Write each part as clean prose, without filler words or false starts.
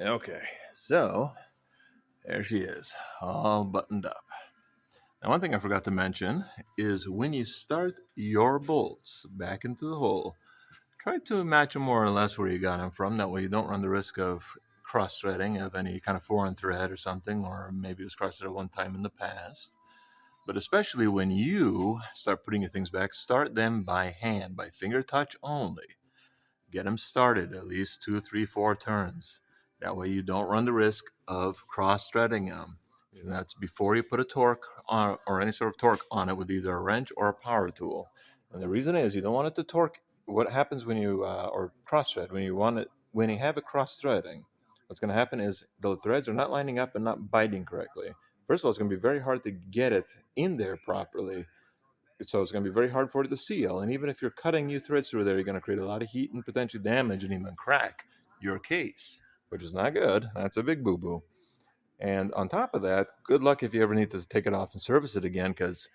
Okay, so there she is, all buttoned up. Now, one thing I forgot to mention is when you start your bolts back into the hole, try to match them more or less where you got them from. That way you don't run the risk of cross-threading of any kind of foreign thread or something, or maybe it was cross-threaded one time in the past. But especially when you start putting your things back, start them by hand, by finger touch only. Get them started at least 2, 3, 4 turns. That way you don't run the risk of cross-threading them. And that's before you put a torque on, or any sort of torque on it with either a wrench or a power tool. And the reason is you don't want it to torque. What happens when you or cross-thread when you have it cross-threading? What's going to happen is the threads are not lining up and not biting correctly. First of all, it's going to be very hard to get it in there properly, so it's going to be very hard for it to seal. And even if you're cutting new threads through there, you're going to create a lot of heat and potentially damage and even crack your case, which is not good. That's a big boo-boo. And on top of that, good luck if you ever need to take it off and service it again, because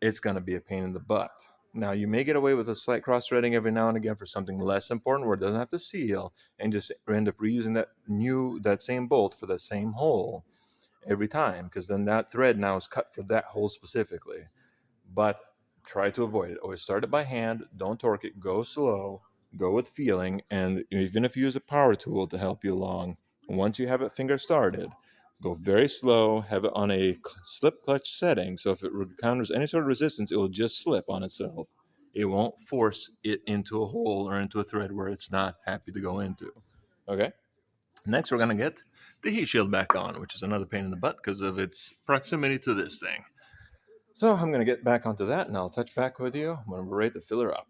it's going to be a pain in the butt. Now, you may get away with a slight cross-threading every now and again for something less important where it doesn't have to seal, and just end up reusing that same bolt for the same hole every time, because then that thread now is cut for that hole specifically. But try to avoid it. Always start it by hand. Don't torque it. Go slow. Go with feeling. And even if you use a power tool to help you along, once you have it finger started, go very slow. Have it on a slip clutch setting. So if it encounters any sort of resistance, it will just slip on itself. It won't force it into a hole or into a thread where it's not happy to go into. Okay? Next, we're going to get the heat shield back on, which is another pain in the butt because of its proximity to this thing. So I'm going to get back onto that, and I'll touch back with you when we're ready to fill her up.